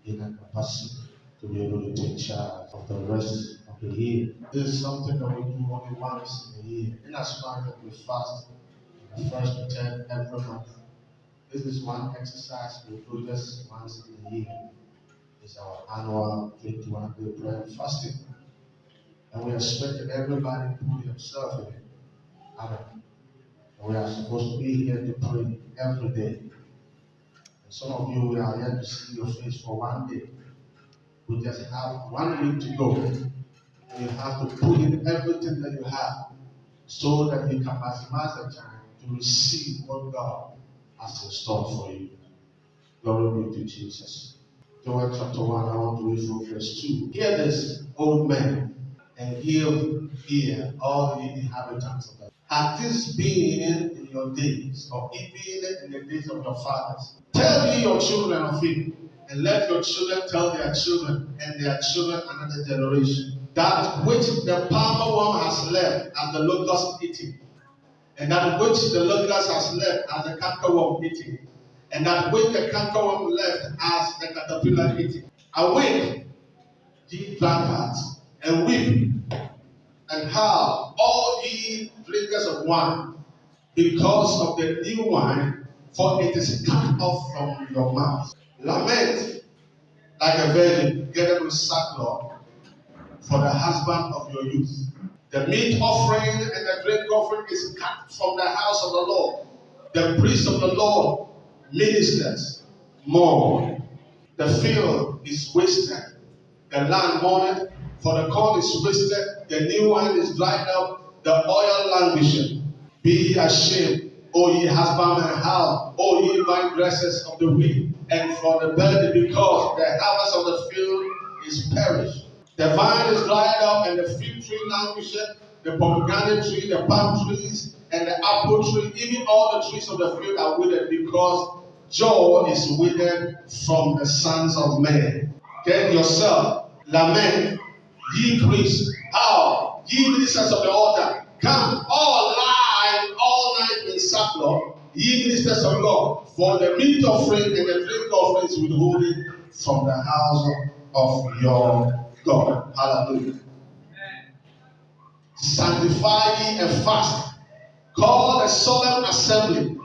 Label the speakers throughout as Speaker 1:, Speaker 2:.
Speaker 1: in a capacity to be able to take charge of the rest of the year. This is something that we do only once in a year. In as much that we fast the first to 10 every month, this is one exercise we do just once in a year. It's our annual 21-day prayer and fasting. And we expect that everybody to put themselves in it. Amen. And we are supposed to be here to pray every day. And some of you, we are here to see your face for one day. We just have 1 week to go. And you have to put in everything that you have so that you can maximize the time to receive what God has in store for you. Glory be to Jesus. Joel chapter 1, I want to read from verse 2. Hear this, old men, and give ear, all the inhabitants of the earth. Had this been in your days, or even in the days of your fathers, tell ye your children of it, and let your children tell their children, and their children another generation, that which the palmer worm has left as the locust eating, and that which the locust has left as the cankerworm eating, and that which the cankerworm left as the caterpillar eating. Awake, ye drunkards, and weep, and howl, all ye drinkers of wine, because of the new wine, for it is cut off from your mouth. Lament like a virgin gathered with sackcloth for the husband of your youth. The meat offering and the drink offering is cut from the house of the Lord. The priest of the Lord ministers mourn. The field is wasted. The land mourneth, for the corn is wasted. The new wine is dried up. The oil languisheth. Be ye ashamed, O ye husbandmen, and howl, O ye vine dressers of the wheat, and for the barley, because the harvest of the field is perished. The vine is dried up, and the fig tree languisheth, the pomegranate tree, the palm trees, and the apple tree, even all the trees of the field are withered, because joy is withered from the sons of men. Get yourself, lament, ye priests, howl, ye ministers of the altar, come, all lie all night in sackcloth, ye ministers of God, for the meat offering and the drink offering is withholding from the house of your God. Hallelujah. Sanctify ye and fast. Call a solemn assembly.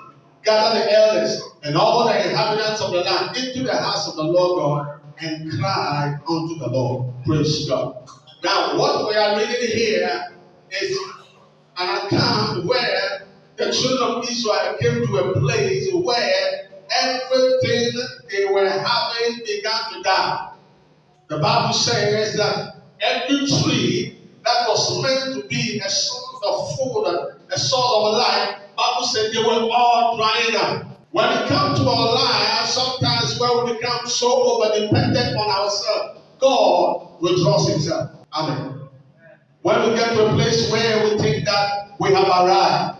Speaker 1: Gather the elders and all the inhabitants of the land into the house of the Lord God, and cry unto the Lord. Praise God. Now, what we are reading here is an account where the children of Israel came to a place where everything they were having began to die. The Bible says that every tree that was meant to be a source of food, a source of life, the Bible said they were all drying up. When it comes to our lives, sometimes when we become so over-dependent on ourselves, God withdraws himself. Amen. When we get to a place where we think that we have arrived,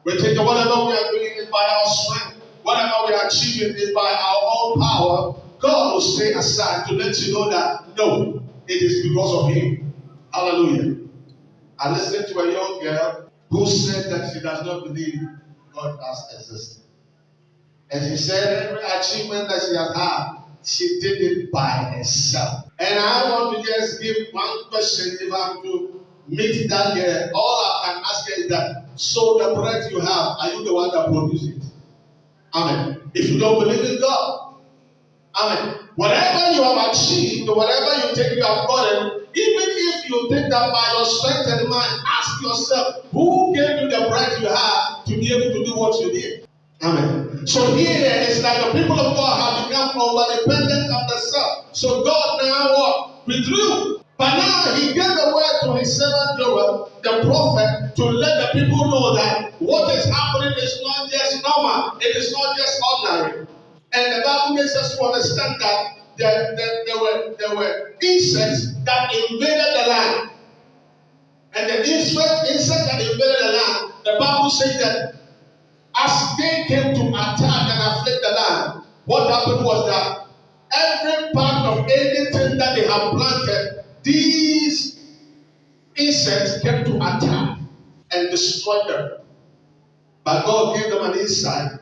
Speaker 1: we think that whatever we are doing is by our strength, whatever we are achieving is by our own power, God will stay aside to let you know that no, it is because of him. Hallelujah. I listened to a young girl who said that she does not believe God has existed. And she said every achievement that she has had, she did it by herself. And I want to just give one question. If I'm to meet that girl, all I can ask her is that, so the bread you have, are you the one that produced it? Amen. If you don't believe in God, amen. Whatever you have achieved, whatever you think you have gotten, even if you think that by your strength and mind, ask yourself, who gave you the bread you have to be able to do what you did? Amen. So here it's like the people of God have become over-dependent on themselves. So God now what? Withdrew. But now he gave the word to his servant Joel, the prophet, to let the people know that what is happening is not just normal. It is not just ordinary. And the Bible makes us to understand that there were insects that invaded the land. And the insects that invaded the land, the Bible says that as they came to attack and afflict the land, what happened was that every part of anything that they had planted, these insects came to attack and destroy them. But God gave them an insight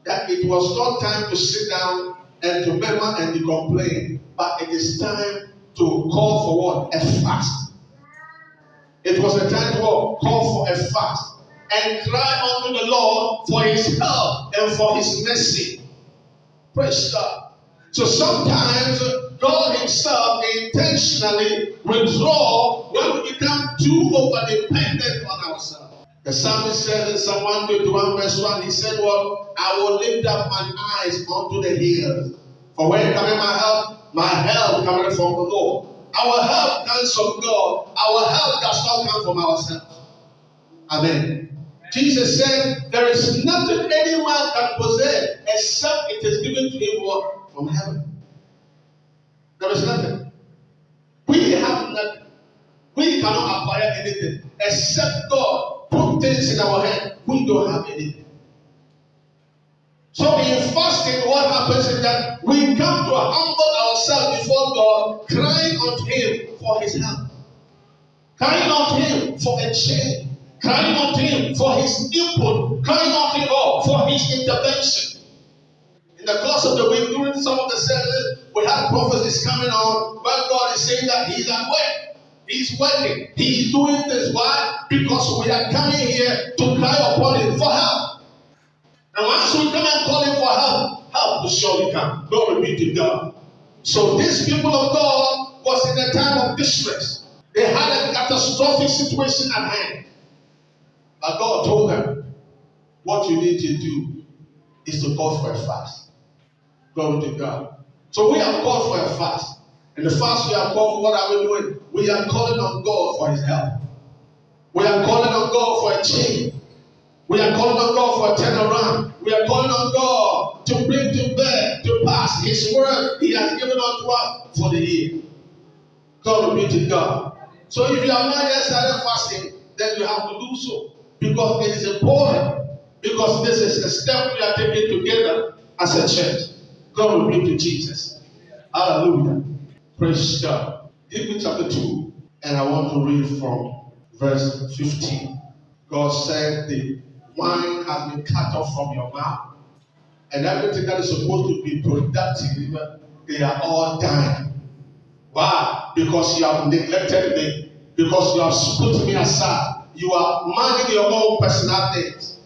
Speaker 1: that it was not time to sit down and to murmur and to complain, but it is time to call for what? A fast. It was a time to call for a fast and cry unto the Lord for his help and for his mercy. Praise God. So sometimes God himself intentionally withdraw when we become too over-dependent on ourselves. The psalmist said in Psalm 121 verse 1, he said, well, I will lift up my eyes unto the hills. For where cometh my help? My help cometh from the Lord. Our help comes from God. Our help does not come from ourselves. Amen. Jesus said, there is nothing any man can possess except it is given to him from heaven. There is nothing. We have nothing. We cannot acquire anything except God put things in our hand. We don't have anything. So in fasting, what happens is that we come to humble ourselves before God, crying unto him for his help, crying unto him for a change, crying unto him for his input, crying unto him for his intervention. In the course of the week, during some of the services, we have prophecies coming on where God is saying that he's at work. He's working. He's doing this. Why? Because we are coming here to cry upon him for help. And once we come and call him for help, help will surely come. Glory be to God. So these people of God was in a time of distress. They had a catastrophic situation at hand. But God told them, what you need to do is to call for a fast. Glory to God. So we have called for a fast. And the fast we have called for, what are we doing? We are calling on God for his help. We are calling on God for a change. We are calling on God for a turnaround. We are calling on God to bring to bear, to pass his word he has given unto us for the year. Glory be to God. So if you have not yet started fasting, then you have to do so. Because it is important. Because this is a step we are taking together as a church. Glory be to Jesus. Hallelujah. Praise God. Hebrews chapter 2. And I want to read from verse 15. God said the wine has been cut off from your mouth. And everything that is supposed to be productive, they are all dying. Why? Because you have neglected me. Because you have put me aside. You are minding your own personal things.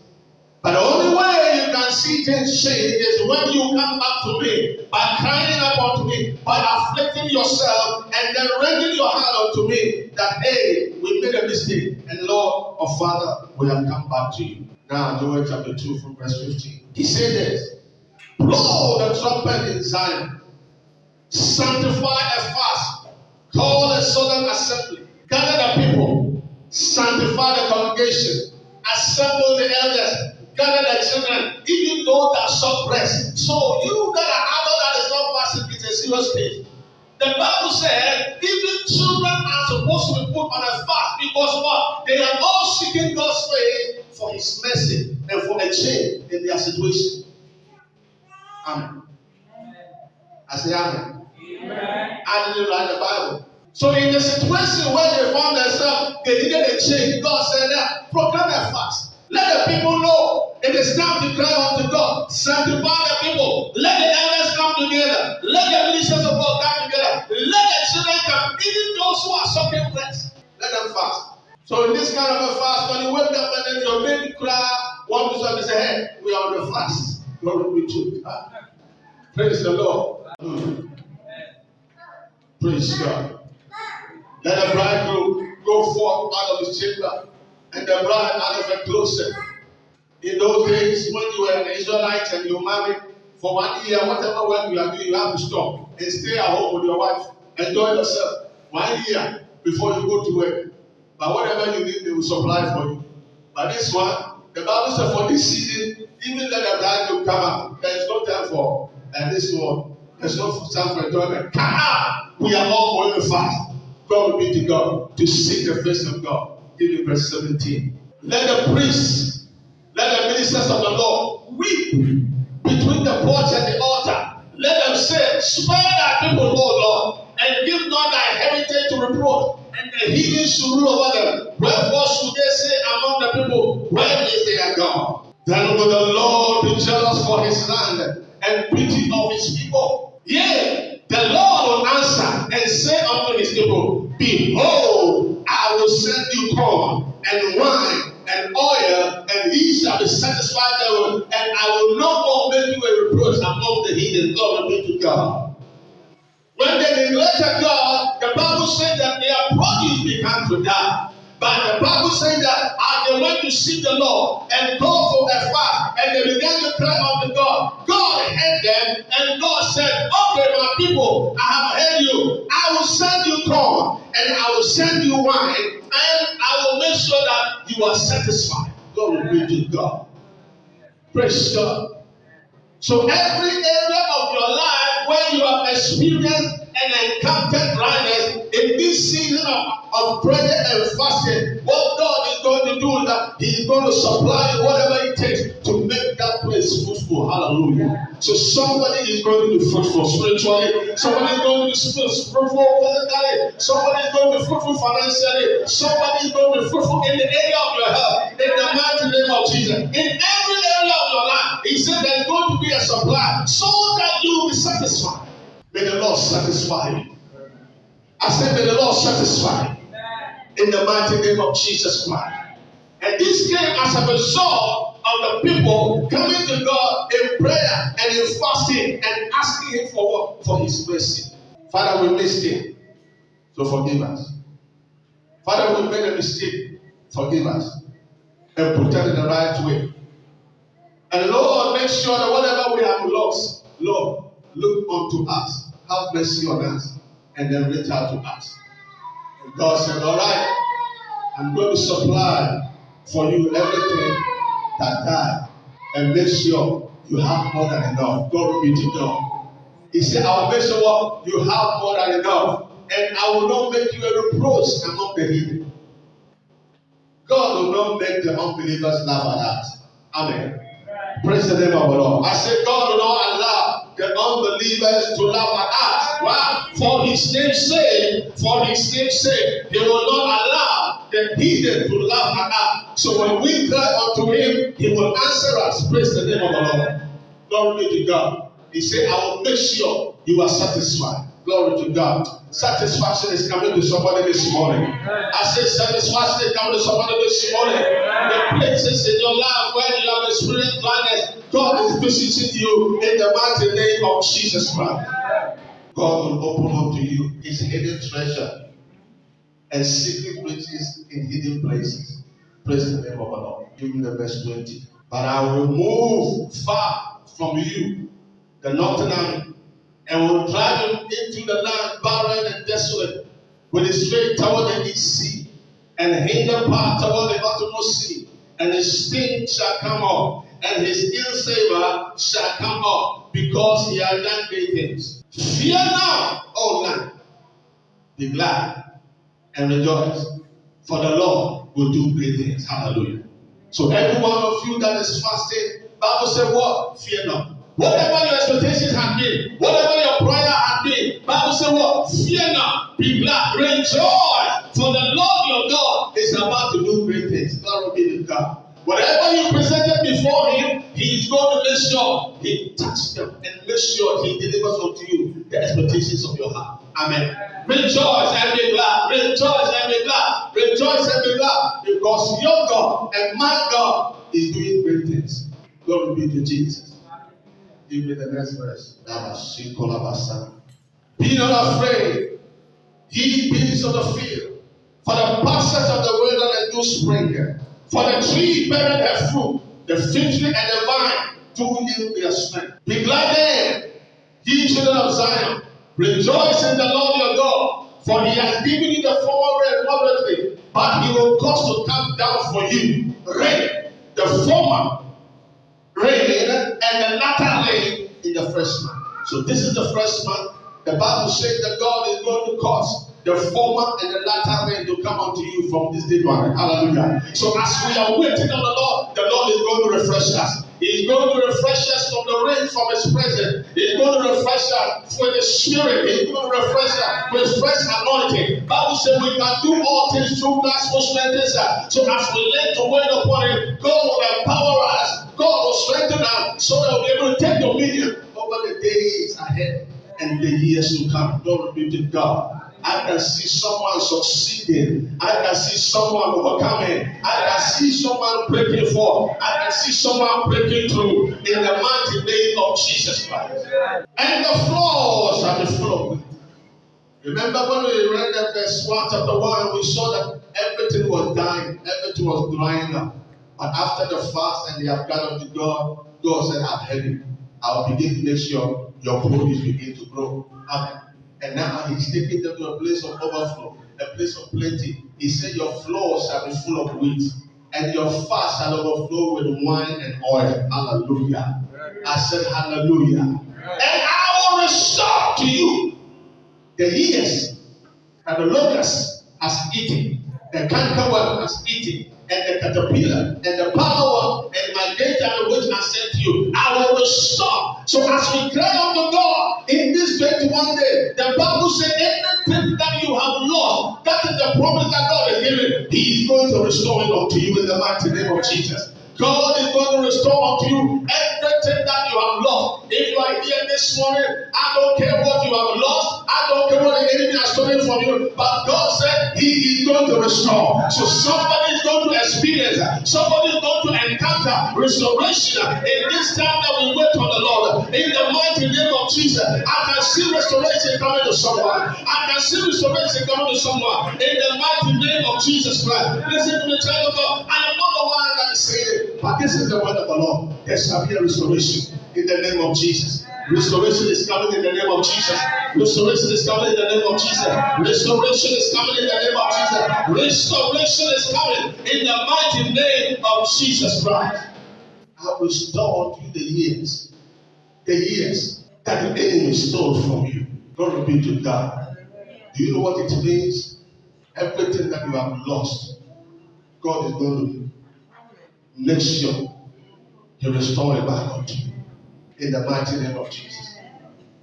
Speaker 1: But the only way you can see things change is when you come back to me, by crying up unto me, by afflicting yourself, and then rendering your hand unto me, that, hey, we made a mistake, and Lord or Father, we have come back to you. Now, Joel chapter 2 from verse 15. He said this, blow the trumpet in Zion, sanctify a fast, call a solemn assembly, gather the people, sanctify the congregation, assemble the elders, gather the children, even though that short rest. So you that are adult that is not fasting, it's a serious case. The Bible said even children are supposed to be put on a fast because what? They are all seeking God's face for his mercy and for a change in their situation. Amen. I say amen. Amen. I didn't write the Bible. So in the situation where they found themselves, they needed a change. God said that proclaim a fast. Let the people know it is time to cry unto God. Sanctify the people. Let the elders come together. Let the ministers of God come together. Let the children come. Even those who are sucking breast, let them fast. So in this kind of a fast, when you wake up and then your baby cry, one to somebody say, hey, we are on the fast. Glory be to God. Praise the Lord. Praise God. Let the bridegroom go forth out of his chamber, and the bride out of her closet. In those days, when you were an Israelite and you married for 1 year, whatever work you are doing, you have to stop and stay at home with your wife. Enjoy yourself 1 year before you go to work. But whatever you need, they will supply for you. But this one, the Bible says for this season, even let the bridegroom come out. There is no time for this one. There's no time for enjoyment. Come out! We are all going to fast. God be to God to seek the face of God. Give me verse 17. Let the priests, let the ministers of the Lord weep between the porch and the altar. Let them say, spare thy people, O Lord, and give not thy heritage to reproach, and the heathen should rule over them. Wherefore should they say among the people, where is their God? Then will the Lord be jealous for his land, and pity of his people. Yea, the Lord will answer and say unto his people, behold, I will send you corn and wine and oil, and ye shall be satisfied therewith, and I will no more make you a reproach among the heathen. Glory be to God. When they neglected God, the Bible said that their produce began to die. But the Bible said that as they went to seek the Lord and called for a fast, and they began to cry unto God, God heard them, and God said, okay, my people, I have heard you. I will send you corn, and I will send you wine, and I will make sure that you are satisfied. Glory be to God. Praise God. So every area of your life where you have experienced and encountered dryness in this season of prayer and fasting, what God is going to do is that He is going to supply you whatever it takes to make that place fruitful. Hallelujah. So somebody is going to be fruitful spiritually, somebody is going to be fruitful physically, somebody is going to be fruitful financially, somebody is going to be fruitful in the area of your health, in the mighty name of Jesus. In every area of your life, He said there is going to be a supply so that you will be satisfied. May the Lord satisfy you. I said, may the Lord satisfy you in the mighty name of Jesus Christ. And this came as a result of the people coming to God in prayer and in fasting and asking Him for what? For His mercy. Father, we missed it, so forgive us. Father, we made a mistake, forgive us, and put it in the right way. And Lord, make sure that whatever we have lost, Lord, look unto us, have mercy on us, and then reach out to us. And God said, all right, I'm going to supply for you everything that died, and make sure you have more than enough. Glory be to God. He said, I'll make sure what? You have more than enough, and I will not make you a reproach among the heathen. God will not make the unbelievers laugh at us. Amen. Praise the name of the Lord. I said, God will not allow the unbelievers to laugh at us. Why? For His name's sake, He will not allow the heathen to laugh at us. So when we cry unto Him, He will answer us. Praise the name of the Lord. Glory be to God. He said, I will make sure you are satisfied. Glory to God. Satisfaction is coming to somebody this morning. I said satisfaction is coming to somebody this morning. The places in your life where you have experienced dryness, God is visiting you in the mighty name of Jesus Christ. God will open unto you His hidden treasure and secret riches in hidden places. Praise the name of the Lord. Give me the verse 20. But I will remove far from you the northern army, and will drive him into the land barren and desolate, with his straight toward the east sea, and hinder part toward the uttermost sea. And his sting shall come up, and his ill savor shall come up, because he has done great things. Fear not, O land, be glad and rejoice, for the Lord will do great things. Hallelujah. So every one of you that is fasting, Bible said what? Fear not. Whatever your expectations have been, whatever your prayer has been, Bible said what? Fear not, be glad, rejoice, for the Lord your God is about to do great things. Glory be to God. Whatever you presented before Him, He is going to make sure He touches them and make sure He delivers unto you the expectations of your heart. Amen. Rejoice and be glad. Rejoice and be glad. Rejoice and be glad, because your God and my God is doing great things. Glory be to Jesus. Give me the next verse. Be not afraid, ye beasts of the field, for the pastures of the wilderness do spring. For the tree beareth her fruit, the fig tree and the vine do yield their strength. Be glad then, ye children of Zion. Rejoice in the Lord your God, for He has given you the former rain moderately, but He will cause to come down for you rain, the former rain and the latter rain in the first month. So this is the first month. The Bible says that God is going to cause the former and the latter rain to come unto you from this day on. Hallelujah. So as we are waiting on the Lord is going to refresh us. He's going to refresh us from the rain from His presence. He's going to refresh us with His Spirit. He's going to refresh us with fresh anointing. The Bible says we can do all things through Christ who strengthens us. So as we learn to wait upon Him, God will empower us. God will strengthen us so that we'll be able to take dominion of days ahead and the years to come. Glory be to God. I can see someone succeeding. I can see someone overcoming. I can see someone breaking forth. I can see someone breaking through in the mighty name of Jesus Christ. And the floor shall be full of wheat. Remember when we read that verse 1, chapter 1, we saw that everything was dying, everything was drying up. But after the fast and the appeal unto God, God said, I've heard you. I'll begin to make sure your produce begin to grow. Amen. And now he's taking them to a place of overflow, a place of plenty. He said, your floor shall be full of wheat, and your fast shall overflow with wine and oil. Hallelujah. I said, hallelujah. And I will restore to you the years that the locust has eaten, the cankerworm has eaten, and the caterpillar, and the palmerworm, and my data which I sent to you, I will restore. So as we cry unto God in this 21 day, the Bible said anything that you have lost, that is the promise that God has given. He is going to restore it unto you in the mighty name of Jesus. God is going to restore unto you everything that you have lost. If you are here this morning, I don't care what you have lost. I don't care what the enemy has stolen from you. But God said He is going to restore. So somebody is going to experience, somebody is going to encounter restoration in this time that we wait on the Lord. In the mighty name of Jesus, I can see restoration coming to someone. I can see restoration coming to someone. In the mighty name of Jesus Christ. Listen to the child of God. I am not the one that is saying it. But this is the word of the Lord. There shall be a restoration in the name of Jesus. Restoration is coming in the name of Jesus. Restoration is coming in the name of Jesus. Restoration is coming in the name of Jesus. Restoration is coming in the mighty name of Jesus Christ. I will restore unto you the years that the enemy stole from you. Glory be to God. Do you know what it means? Everything that you have lost, God is going to make sure He restore it back unto you in the mighty name of Jesus.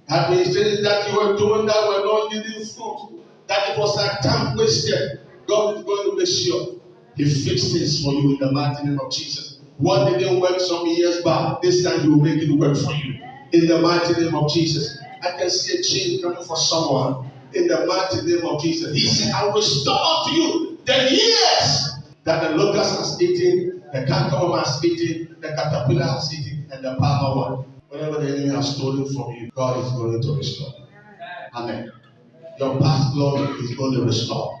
Speaker 1: That means that you were doing that, were not yielding fruit, that it was like time wasted. God is going to make sure He fixed things for you in the mighty name of Jesus. What didn't work some years back, this time He will make it work for you in the mighty name of Jesus. I can see a change coming for someone in the mighty name of Jesus. He said, I will restore to you the years that the locust has eaten, the cankerworm has eaten, the caterpillar has eaten, and the palmerworm. Whatever the enemy has stolen from you, God is going to restore. Amen. Your past glory is going to restore.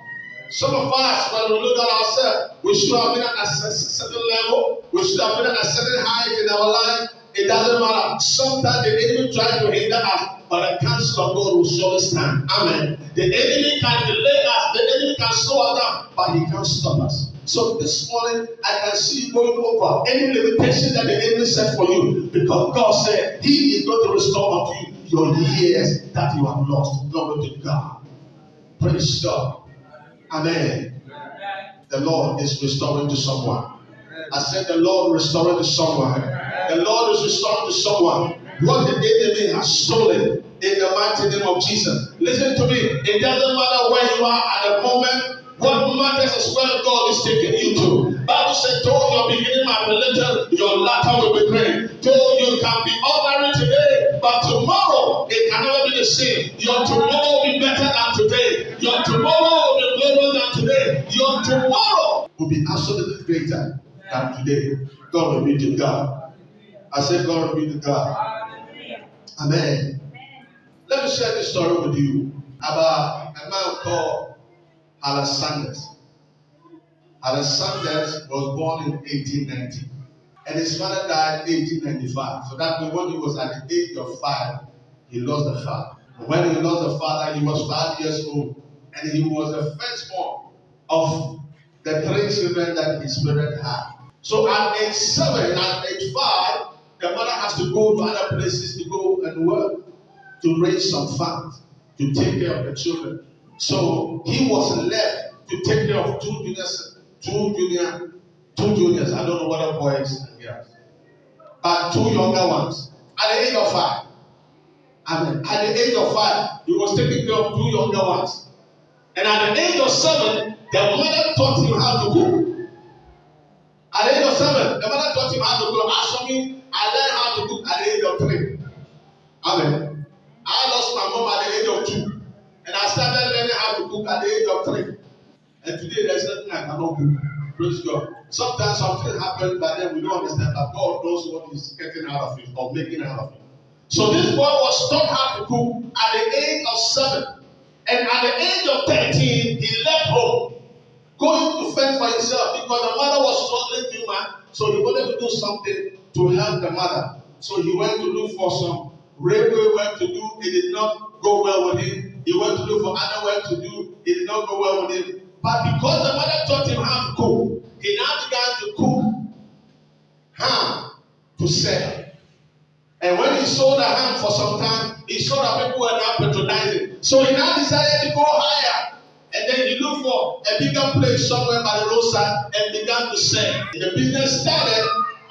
Speaker 1: Some of us, when we look at ourselves, we should have been at a certain level, we should have been at a certain height in our life. It doesn't matter. Sometimes the enemy tries to hinder us, but the counsel of God will surely stand. Amen. The enemy can delay us, the enemy can slow us down, but he can't stop us. So this morning, I can see you going over any limitation that the enemy set for you, because God said He is going to restore unto you your years that you have lost. Glory to God. Praise God. Amen. The Lord is restoring to someone. I said the Lord restoring to someone. The Lord is restoring to someone what the enemy has stolen in the mighty name of Jesus. Listen to me. It doesn't matter where you are at the moment. What matters is where God is taking you to. Bible said, though your beginning might be little, your latter will be great. Though you can be ordinary today, but tomorrow it can never be the same. Your tomorrow will be better than today. Your tomorrow will be better than today. Your tomorrow will be absolutely greater than today. God will be to God. I said, God will be to God. Amen. Let me share this story with you about a man called Alexander. Alexander was born in 1890, and his father died in 1895. So that means when he was at the age of 5, he lost the father. When he lost the father, he was 5 years old, and he was the firstborn of the 3 children that his parents had. So at age 7, at age 5, the mother has to go to other places to go and work to raise some funds to take care of the children. So he was left to take care of two juniors. I don't know whether boys and girls, but 2 younger ones at the age of 5. At the age of 5, he was taking care of 2 younger ones. And at the age of 7, the mother taught him how to cook. At the age of 7, the mother taught him how to cook. As for me, I learned how to cook at the age of 3. Amen. I lost my mom at the age of 2. And I started learning how to cook at the age of 3. And today there's nothing I cannot do. Praise God. Sometimes something happens, but then we don't understand that God knows what He's getting out of it or making out of it. So this boy was taught how to cook at the age of 7. And at the age of 13, he left home, going to fend for himself because the mother was struggling too much. So he wanted to do something to help the mother. So he went to look for some railway work to do. It did not go well with him. He went to look for other work to do. It did not go well with him. But because the mother taught him how to cook, he now began to cook ham to sell. And when he sold the ham for some time, he saw that people were now patronizing. So he now decided to go higher. And then he looked for a bigger place somewhere by the roadside and began to sell. The business started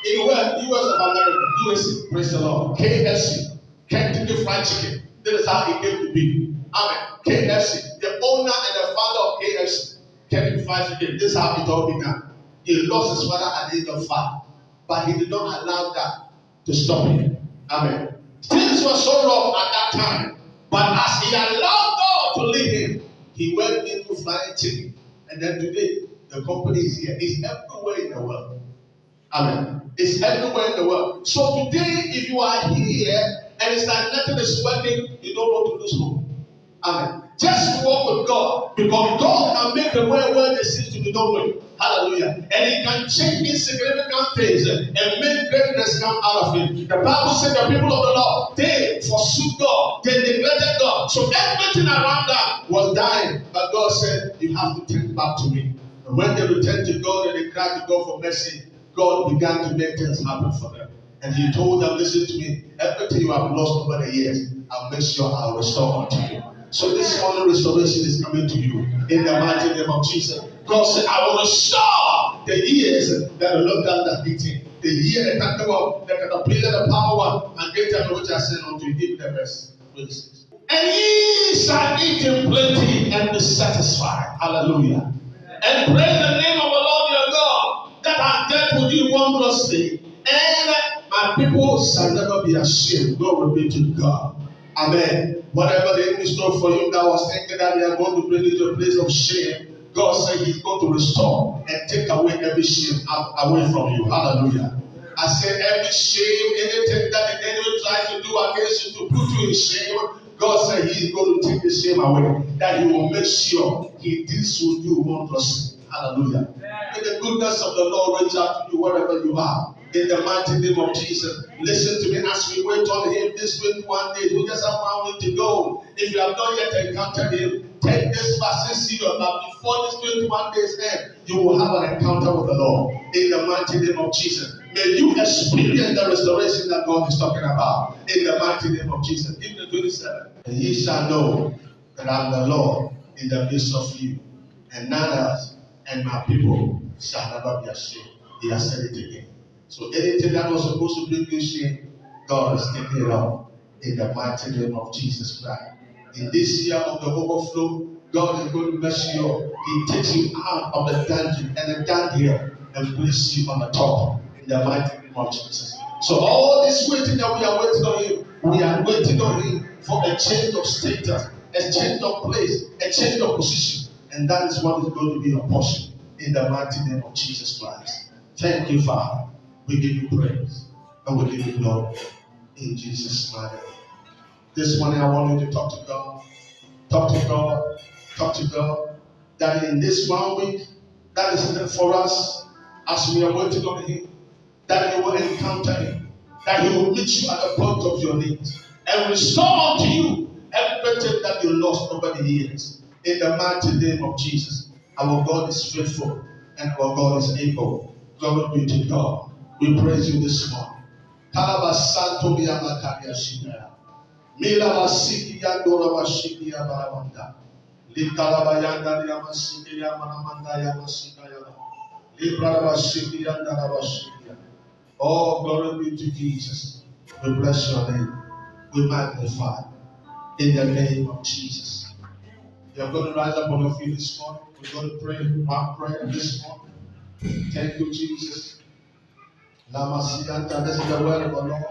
Speaker 1: in where? US of America, USA, praise the Lord. KFC, Kentucky Fried Chicken. This is how it came to be. Amen. KFC, the owner and the father of KFC, Kentucky Fried Chicken. This is how it all began. He lost his father at the age of 5, but he did not allow that to stop him. Amen. Things were so wrong at that time, but as he allowed God to lead him, he went into flying chicken. And then today, the company is here. It's everywhere in the world. Amen. It's everywhere in the world. So today, if you are here and it's like nothing is working, you don't want to lose hope. Amen. Just walk with God, because God can make the way where there seems to be no way. Hallelujah. And He can change insignificant things and make greatness come out of it. The Bible said the people of the Lord, they forsook God, they neglected God. So everything around them was dying. But God said, you have to turn back to me. And when they returned to God and they cried to God for mercy, God began to make things happen for them. And He told them, listen to me, everything you have lost over the years, I'll make sure I'll restore unto you. So this morning restoration is coming to you in the mighty name of Jesus. God said, I will restore the years that the Lord has eaten. The year that caterpillar, the power one, and great time which I sent unto you, give the best. And ye shall eat in plenty and be satisfied. Hallelujah. And praise the name of the Lord your God that hath dealt with you wondrously. And my people shall never be ashamed. Glory be to God. Amen. Whatever the enemy stole for you that was thinking that they are going to bring you to a place of shame, God said He's going to restore and take away every shame away from you. Hallelujah. I said every shame, anything that the enemy tries to do against you to put you in shame, God said He's going to take the shame away. That He will make sure He deals with you wondrously. Hallelujah. May the goodness of the Lord reach out to you wherever you are. In the mighty name of Jesus. Listen to me as we wait on Him this 21 days. We just have 1 week to go. If you have not yet encountered Him, take this fasting serious. But before this 21 days end, you will have an encounter with the Lord. In the mighty name of Jesus. May you experience the restoration that God is talking about. In the mighty name of Jesus. Give me 27. And ye shall know that I am the Lord in the midst of you. And none else, and my people shall never be ashamed. He has said it again. So anything that was supposed to bring you shame, God is taking it off in the mighty name of Jesus Christ. In this year of the overflow, God is going to bless you up. He takes you out of the dungeon and the dunghill and places you on the top in the mighty name of Jesus. So all this waiting that we are waiting on Him, we are waiting on Him for a change of status, a change of place, a change of position. And that is what is going to be your portion in the mighty name of Jesus Christ. Thank you, Father. We give you praise and we give you glory in Jesus' mighty name. This morning I want you to talk to God. Talk to God. Talk to God. That in this 1 week, that is for us as we are waiting on Him, that you will encounter Him, that He will meet you at the point of your needs and restore unto you everything that you lost over the years. In the mighty name of Jesus, our God is faithful and our God is able. Glory be to God. We praise you this morning. Kalabasanto biyamakaria shida. Mila basiki yandora bashiki yabaramanda. Likalabayanda yamasiki yamanamanda yamasika yaba. Libra bashiki yandara bashiki. Oh, glory be to Jesus. We bless your name. We magnify in the name of Jesus. You're going to rise up on your feet this morning. We're going to pray one prayer this morning. Thank you, Jesus. This is the word of the Lord.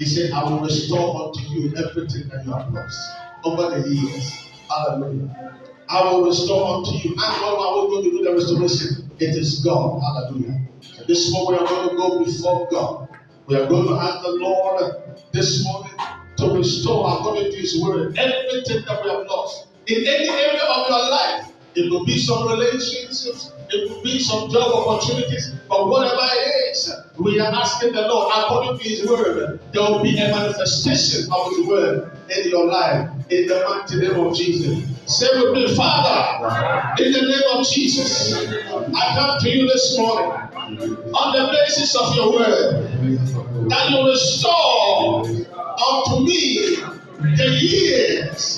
Speaker 1: He said, I will restore unto you everything that you have lost over the years. Hallelujah. I will restore unto you. And what are we going to do the restoration? It is God. Hallelujah. So this morning we are going to go before God. We are going to ask the Lord this morning to restore according to His word everything that we have lost in any area of your life. It will be some relationships, it will be some job opportunities, but whatever it is, we are asking the Lord according to His word. There will be a manifestation of His word in your life in the mighty name of Jesus. Say with me, Father, in the name of Jesus, I come to you this morning on the basis of your word that you restore unto me the years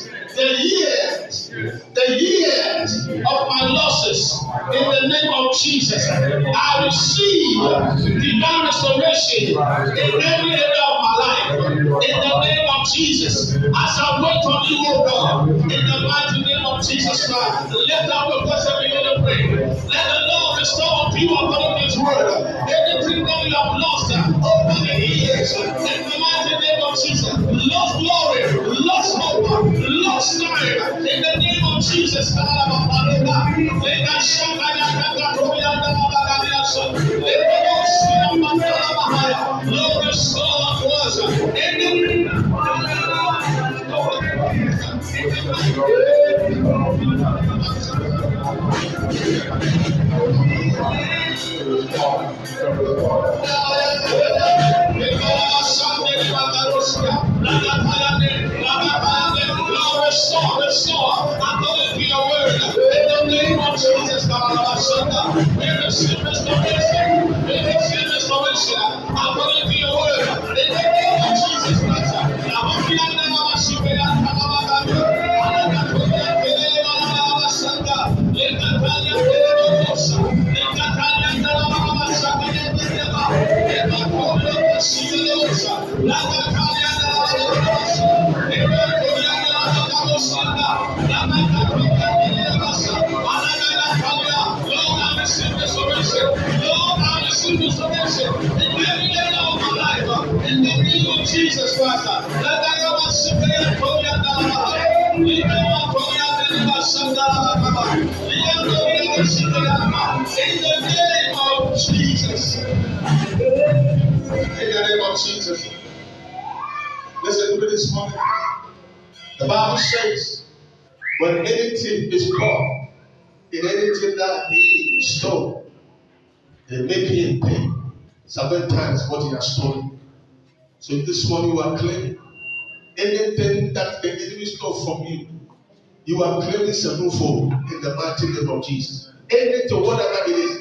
Speaker 1: of my losses in the name of Jesus. I receive divine restoration in every area of my life in the name of Jesus. As I wait on you, O God, in the mighty name of Jesus Christ, let our request begin to pray. Let the Lord restore unto you according to His word anything that you have lost over the years in the mighty name of Jesus. Lost glory, lost hope, lost time in the name of Jesus. Lord, restore unto us anything. Restore, according to your word, in the name of Jesus. We receive restoration, according to your word, in the name of Jesus Christ. In the name of Jesus Christ, Jesus. In the name of Jesus. Listen to me this morning. The Bible says, when anything is caught in anything that he stole, they make him pay 7 times what he has stolen. So this morning you are claiming anything that the enemy stole from you, you are claiming sevenfold in the mighty name of Jesus. Anything, whatever it is,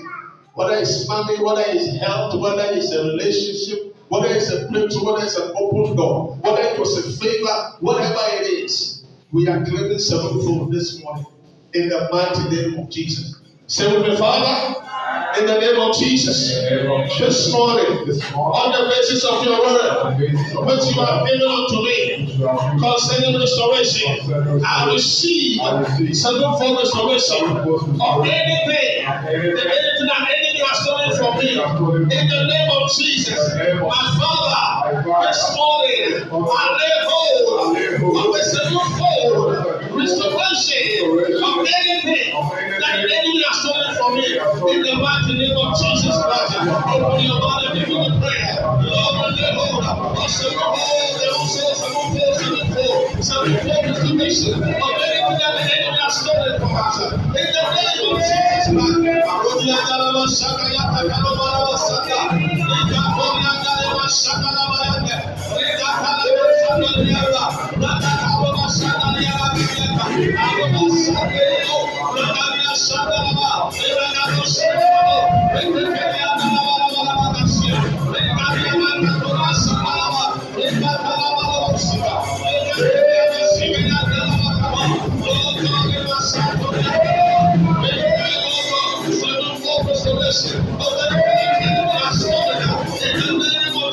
Speaker 1: whether it's money, whether it's health, whether it's a relationship, whether it's a breakthrough, whether it's an open door, whether it was a favor, whatever it is, we are claiming sevenfold this morning in the mighty name of Jesus. Say with me, Father, in the name of Jesus, this morning, on the basis of your word, which you have given unto me, concerning restoration, I receive sevenfold restoration of anything that enemy has stolen from me. In the name of Jesus, my Father, this morning, I lay hold of the sevenfold restoration of anything that the enemy has stolen from me. In the mighty name of Jesus Christ, open your mouth and begin to pray. Lord, we lay hold of sevenfold restoration of anything that the enemy has stolen from us. In the name of Jesus restoration of the enemy has stolen in the name of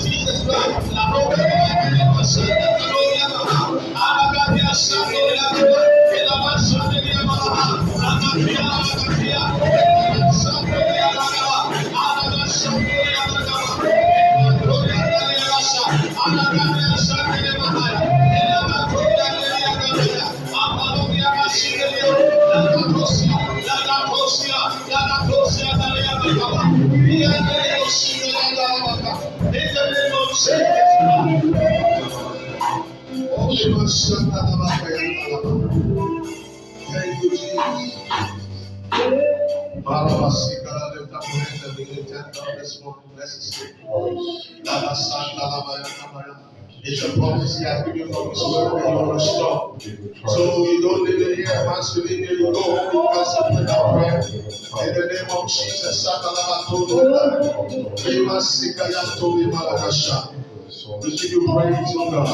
Speaker 1: Thank you, Jesus. Marabasika, lift up your hands and begin to thank God this morning. Bless His name. It's a promise He has given from His word and you're restored. So you don't live in here. Once you live here, you go home, you can simply that prayer. In the name of Jesus, we give you praise, O God.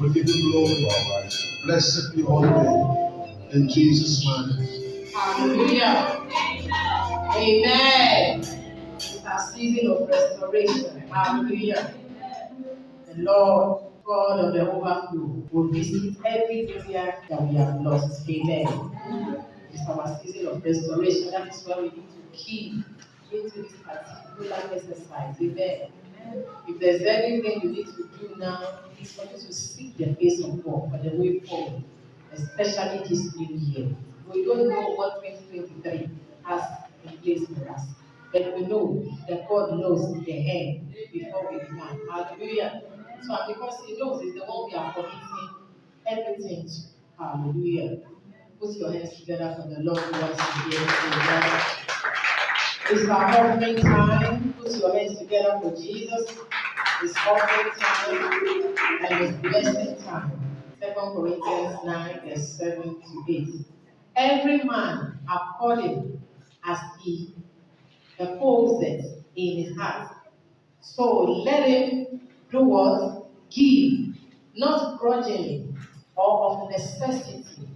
Speaker 1: We give you glory. Blessed be holy name. In Jesus' name.
Speaker 2: Hallelujah. Amen. It's a season of restoration. Hallelujah. The Lord, God of the overflow, will visit every area that we have lost. Amen. It's our season of restoration. That is why we need to keep into this particular exercise. Amen. If there's anything you need to do now, it's for you to seek the face of God for the way forward, especially this new year. We don't know what 2023 has in place for us, but we know that God knows the end before we began. Hallelujah. So because He knows it's the one we are committing everything to. Hallelujah. Put your hands together for the Lord once again. It's our offering time. Put your hands together for Jesus. It's offering time and it's blessing time. 2 Corinthians 9, verse 7 to 8. Every man according as he purposes in his heart. So let him do what? Give, not grudgingly or of necessity.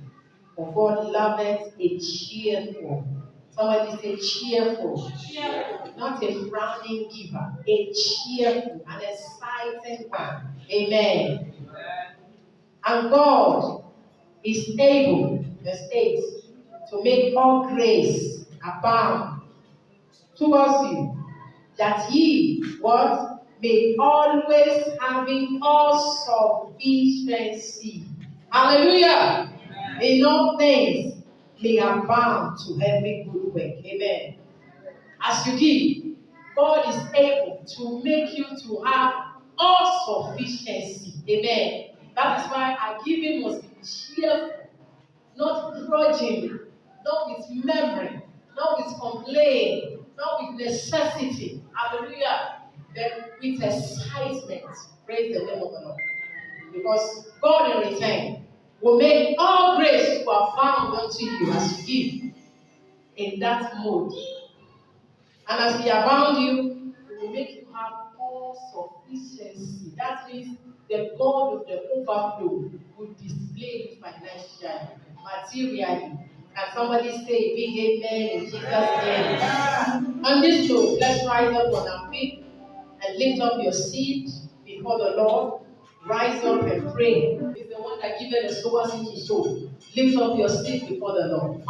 Speaker 2: For God loveth a cheerful. Somebody say cheerful. Not a frowning giver. A cheerful, an exciting one. Amen. And God is able, verse 8, to make all grace abound towards you, that ye, what? May always having all sufficiency. Hallelujah. In all things may abound to every good work. Amen. As you give, God is able to make you to have all sufficiency. Amen. That is why our giving must be cheerful, not grudgingly, not with memory, not with complaint, not with necessity. Hallelujah. But with excitement. Praise the name of the Lord. Because God in return will make all grace to abound unto you as you give in that mode. And as He abound you, He will make you have all sufficiency. That means the God of the overflow will display you financially, materially. And somebody say big amen in Jesus' name. On this note, let's rise up on our feet and lift up your seed before the Lord. Rise up and pray. He's the one that giveth the sower into soul. Lift up your seed before the Lord.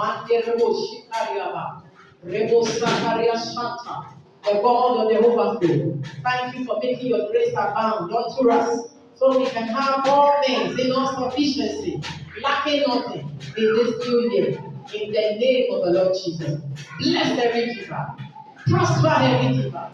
Speaker 2: Rebo Sakaria Santa, the God of the overflow. Thank you for making your grace abound unto us, so we can have all things in all sufficiency, lacking nothing in this new year. In the name of the Lord Jesus. Bless every giver. Prosper every giver.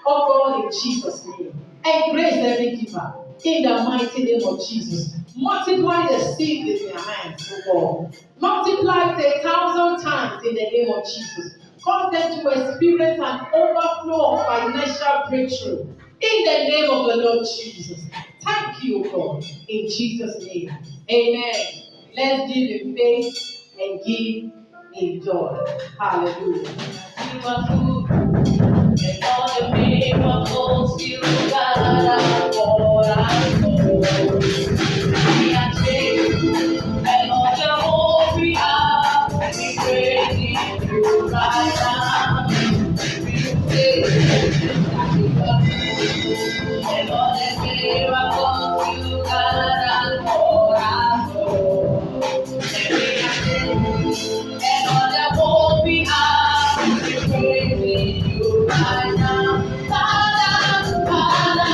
Speaker 2: Oh God, in Jesus' name. Embrace every giver. In the mighty name of Jesus. Multiply the seed in their hands, oh God. Multiply it 1,000 times in the name of Jesus. Cause them to experience an overflow of financial breakthrough. In the name of the Lord Jesus. Thank you, God. In Jesus' name. Amen. Let's give in faith and give in joy. Hallelujah. You are good. And all the miracles you got for us. We are saved. And all the hope we have, we praise you right now. We say that you are good. And all the miracles you got for us. And we are saved. And all the hope we have, we praise you right now. Father, Father.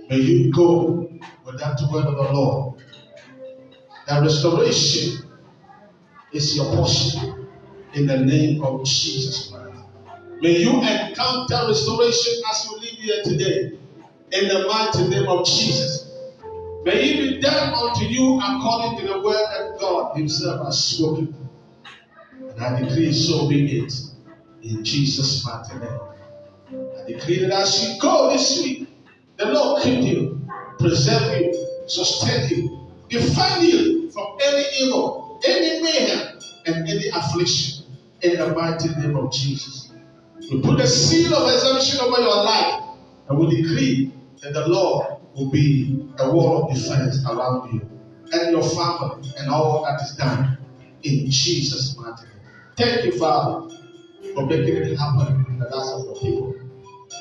Speaker 1: May you go with that word of the Lord. That restoration is your portion in the name of Jesus Christ. May you encounter restoration as you live here today in the mighty name of Jesus. May it be done unto you according to the word that God Himself has spoken. And I decree so be it in Jesus' mighty name. I decree that as you go this week, the Lord keep you, preserve you, sustain you, defend you from any evil, any mayhem, and any affliction in the mighty name of Jesus. We put the seal of exemption over your life and we decree that the Lord will be a wall of defense around you and your family and all that is done in Jesus' mighty name. Thank you, Father, for making it happen in the lives of your people.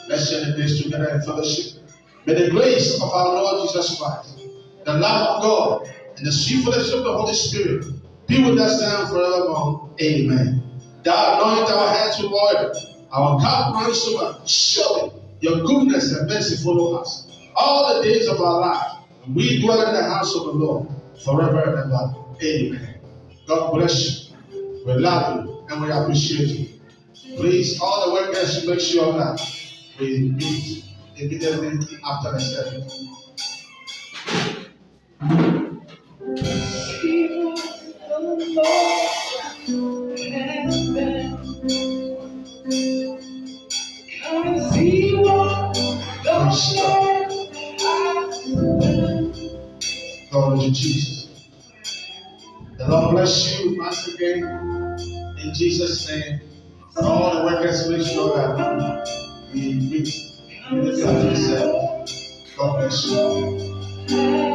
Speaker 1: Let's share the grace together in fellowship. May the grace of our Lord Jesus Christ, the love of God, and the sweet fellowship of the Holy Spirit be with us now and forevermore. Amen. Thou anoint our heads with oil, our cup runs over. Surely your goodness and mercy follow us all the days of our life, and we dwell in the house of the Lord forever and ever. Amen. God bless you. We love you and we appreciate you. Please, all the workers, make sure that we meet immediately after the service. Glory to Jesus. The Lord bless you once again in Jesus' name. And all the workers, make sure that we meet immediately after the service. God bless you.